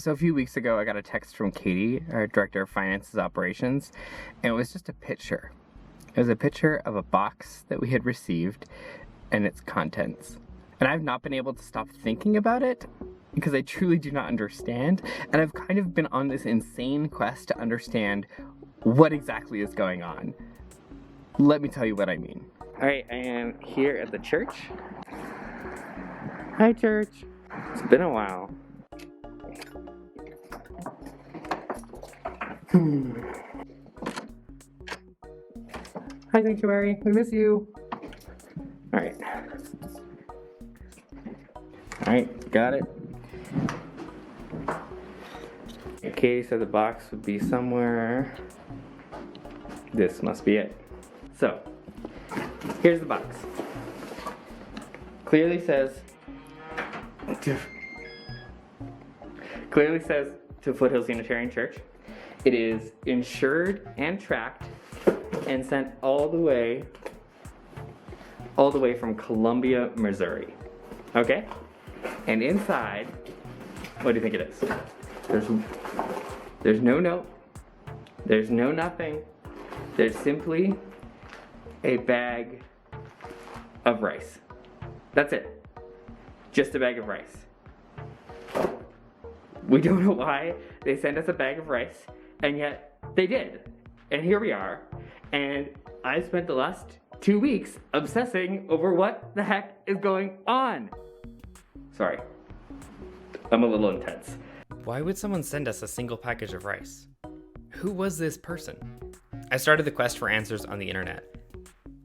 So a few weeks ago, I got a text from Katie, our Director of Finances Operations, and it was just a picture. It was a picture of a box that we had received and its contents. And I've not been able to stop thinking about it because I truly do not understand. And I've kind of been on this insane quest to understand what exactly is going on. Let me tell you what I mean. All right, I am here at the church. Hi, church. It's been a while. Hi, Sanctuary. We miss you. All right. All right, got it. Katie said the box would be somewhere. This must be it. So, here's the box. Clearly says to Foothills Unitarian Church. It is insured and tracked and sent all the way from Columbia, Missouri. Okay? And inside, what do you think it is? There's no note. There's no nothing. There's simply a bag of rice. That's it. Just a bag of rice. We don't know why they sent us a bag of rice, and yet they did. And here we are. And I spent the last 2 weeks obsessing over what the heck is going on. Sorry. I'm a little intense. Why would someone send us a single package of rice? Who was this person? I started the quest for answers on the internet.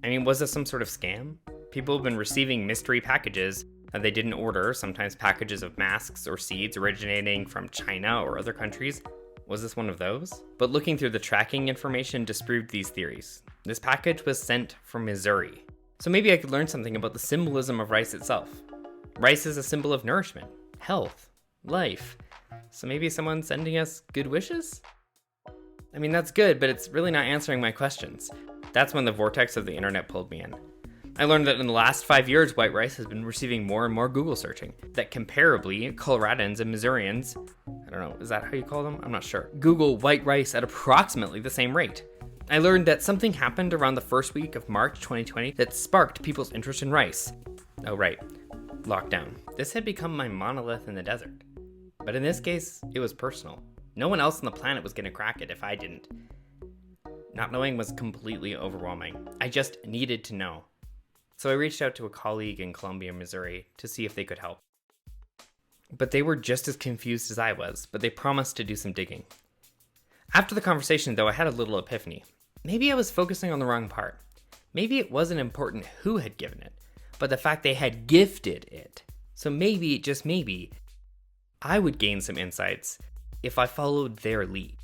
I mean, was this some sort of scam? People have been receiving mystery packages that they didn't order, sometimes packages of masks or seeds originating from China or other countries. Was this one of those? But looking through the tracking information disproved these theories. This package was sent from Missouri. So maybe I could learn something about the symbolism of rice itself. Rice is a symbol of nourishment, health, life. So maybe someone's sending us good wishes? I mean, that's good, but it's really not answering my questions. That's when the vortex of the internet pulled me in. I learned that in the last 5 years, white rice has been receiving more and more Google searching. That comparably, Coloradans and Missourians, I don't know, is that how you call them? I'm not sure. Google white rice at approximately the same rate. I learned that something happened around the first week of March 2020 that sparked people's interest in rice. Oh right, lockdown. This had become my monolith in the desert. But in this case, it was personal. No one else on the planet was gonna crack it if I didn't. Not knowing was completely overwhelming. I just needed to know. So I reached out to a colleague in Columbia, Missouri to see if they could help. But they were just as confused as I was, but they promised to do some digging. After the conversation, though, I had a little epiphany. Maybe I was focusing on the wrong part. Maybe it wasn't important who had given it, but the fact they had gifted it. So maybe, just maybe, I would gain some insights if I followed their lead.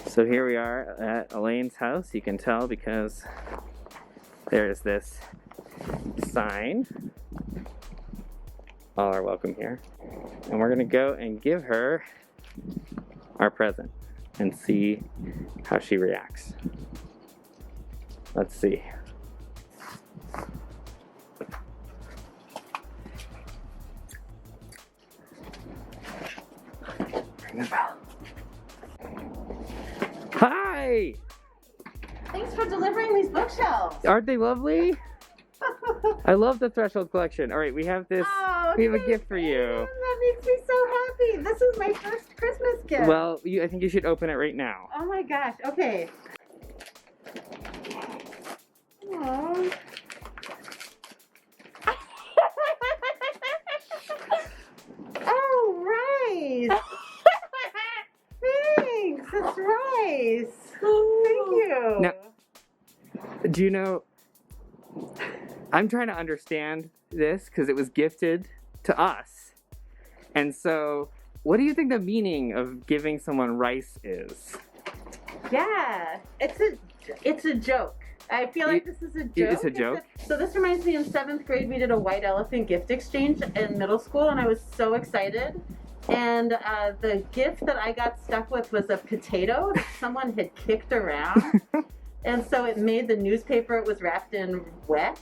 So here we are at Elaine's house. You can tell because there's this sign. All are welcome here. And we're gonna go and give her our present and see how she reacts. Let's see. Ring the bell. Hi! Thanks for delivering these bookshelves. Aren't they lovely? I love the Threshold collection. All right, we have this. Oh, we have a gift for you. That makes me so happy. This is my first Christmas gift. Well, I think you should open it right now. Oh my gosh. Okay. Aww. Oh, rice. Thanks. It's rice. Thank you. Now, do you know, I'm trying to understand this because it was gifted to us. And so, what do you think the meaning of giving someone rice is? Yeah, it's a joke. I feel like this is a joke. It's a joke? So this reminds me, in 7th grade, we did a white elephant gift exchange in middle school, and I was so excited. And the gift that I got stuck with was a potato that someone had kicked around. And so it made the newspaper it was wrapped in wet.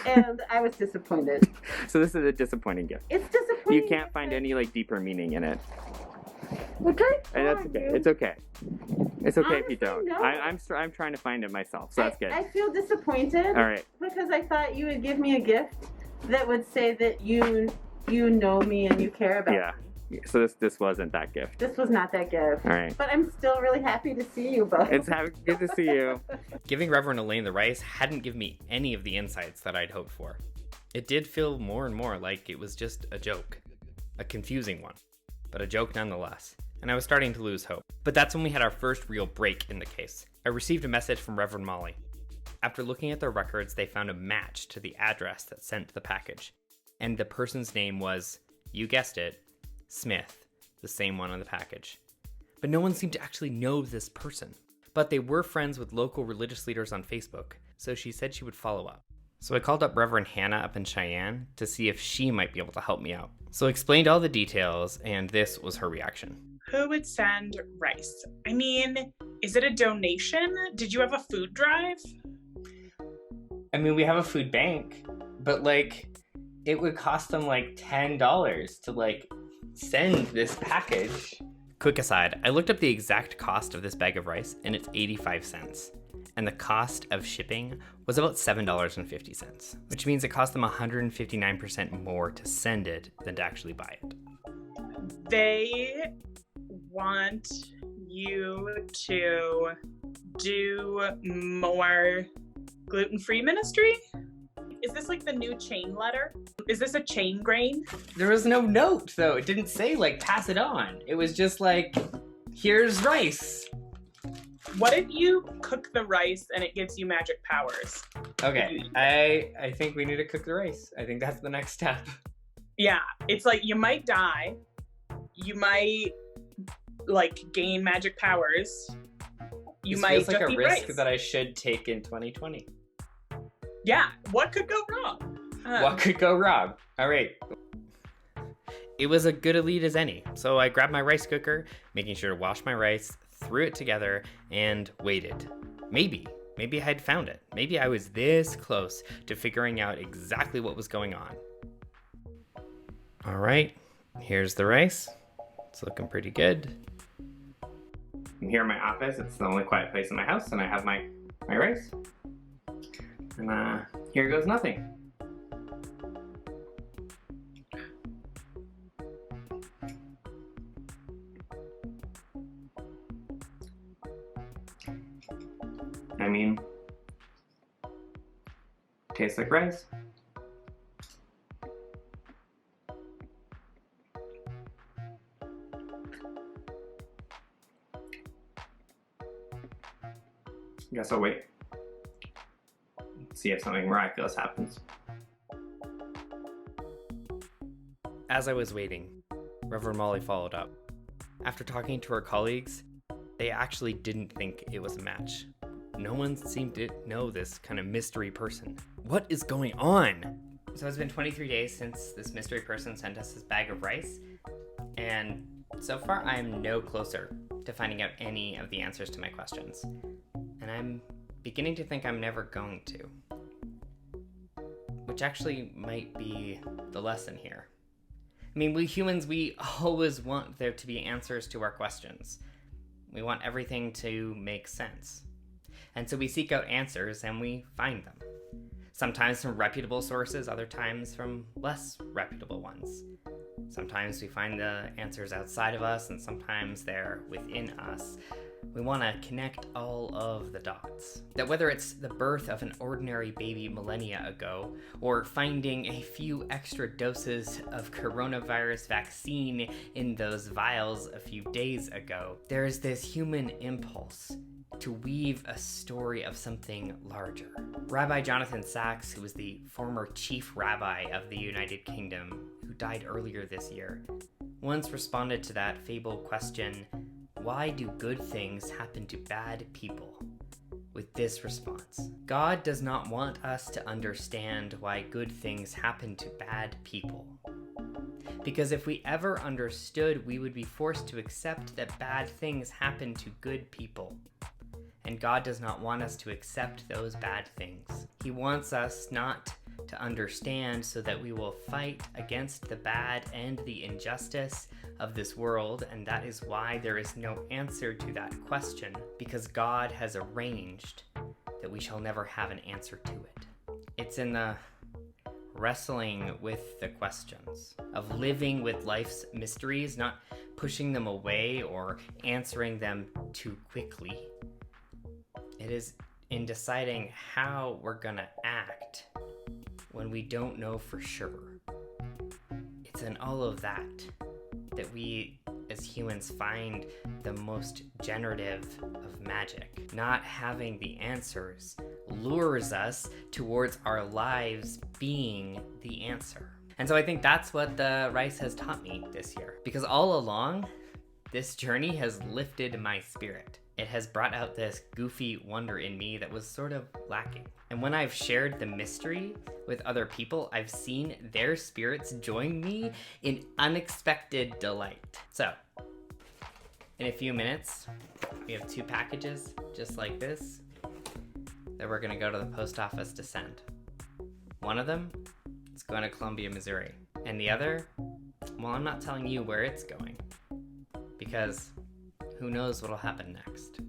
And I was disappointed. So this is a disappointing gift. It's disappointing. You can't find any like deeper meaning in it. Okay, And that's okay. It's okay. It's okay if you don't. No. I'm trying to find it myself, so that's good. I feel disappointed. All right. Because I thought you would give me a gift that would say that you know me and you care about Yeah. me. So this wasn't that gift. This was not that gift. All right. But I'm still really happy to see you both. It's good to see you. Giving Reverend Elaine the rice hadn't given me any of the insights that I'd hoped for. It did feel more and more like it was just a joke. A confusing one, but a joke nonetheless. And I was starting to lose hope. But that's when we had our first real break in the case. I received a message from Reverend Molly. After looking at their records, they found a match to the address that sent the package. And the person's name was, you guessed it, Smith, the same one on the package. But no one seemed to actually know this person. But they were friends with local religious leaders on Facebook, so she said she would follow up. So I called up Reverend Hannah up in Cheyenne to see if she might be able to help me out. So I explained all the details, and this was her reaction. Who would send rice? I mean, is it a donation? Did you have a food drive? I mean, we have a food bank, but like, it would cost them like $10 to like send this package. Quick aside, I looked up the exact cost of this bag of rice, and it's 85 cents. And the cost of shipping was about $7.50, which means it cost them 159% more to send it than to actually buy it. They want you to do more gluten-free ministry? Is this like the new chain letter? Is this a chain grain? There was no note, though. It didn't say, like, pass it on. It was just like, here's rice. What if you cook the rice and it gives you magic powers? Okay, I think we need to cook the rice. I think that's the next step. Yeah, it's like you might die. You might, like, gain magic powers. You This might feels just like a eat risk rice. that I should take in 2020. Yeah, what could go wrong? What could go wrong? All right. It was a good lead as any, so I grabbed my rice cooker, making sure to wash my rice, threw it together, and waited. Maybe I had found it. Maybe I was this close to figuring out exactly what was going on. All right, here's the rice. It's looking pretty good. I'm here in my office. It's the only quiet place in my house, and I have my rice. And here goes nothing. I mean, tastes like rice. Guess I'll wait. See if something miraculous happens. As I was waiting, Reverend Molly followed up. After talking to her colleagues, they actually didn't think it was a match. No one seemed to know this kind of mystery person. What is going on? So it's been 23 days since this mystery person sent us this bag of rice, and so far I am no closer to finding out any of the answers to my questions. And I'm beginning to think I'm never going to. Which actually might be the lesson here. I mean, we humans, we always want there to be answers to our questions. We want everything to make sense. And so we seek out answers and we find them. Sometimes from reputable sources, other times from less reputable ones. Sometimes we find the answers outside of us, and sometimes they're within us. We want to connect all of the dots. That whether it's the birth of an ordinary baby millennia ago, or finding a few extra doses of coronavirus vaccine in those vials a few days ago, there is this human impulse to weave a story of something larger. Rabbi Jonathan Sachs, who was the former chief rabbi of the United Kingdom, who died earlier this year, once responded to that fabled question, why do good things happen to bad people? With this response: God does not want us to understand why good things happen to bad people. Because if we ever understood, we would be forced to accept that bad things happen to good people. And God does not want us to accept those bad things. He wants us not to understand so that we will fight against the bad and the injustice of this world, and that is why there is no answer to that question, because God has arranged that we shall never have an answer to it. It's in the wrestling with the questions, of living with life's mysteries, not pushing them away or answering them too quickly. It is in deciding how we're gonna act when we don't know for sure. It's in all of that that we as humans find the most generative of magic. Not having the answers lures us towards our lives being the answer. And so I think that's what the rice has taught me this year. Because all along, this journey has lifted my spirit. It has brought out this goofy wonder in me that was sort of lacking. And when I've shared the mystery with other people, I've seen their spirits join me in unexpected delight. So, in a few minutes, we have 2 packages just like this that we're gonna go to the post office to send. One of them is going to Columbia, Missouri. And the other, well, I'm not telling you where it's going, because who knows what'll happen next.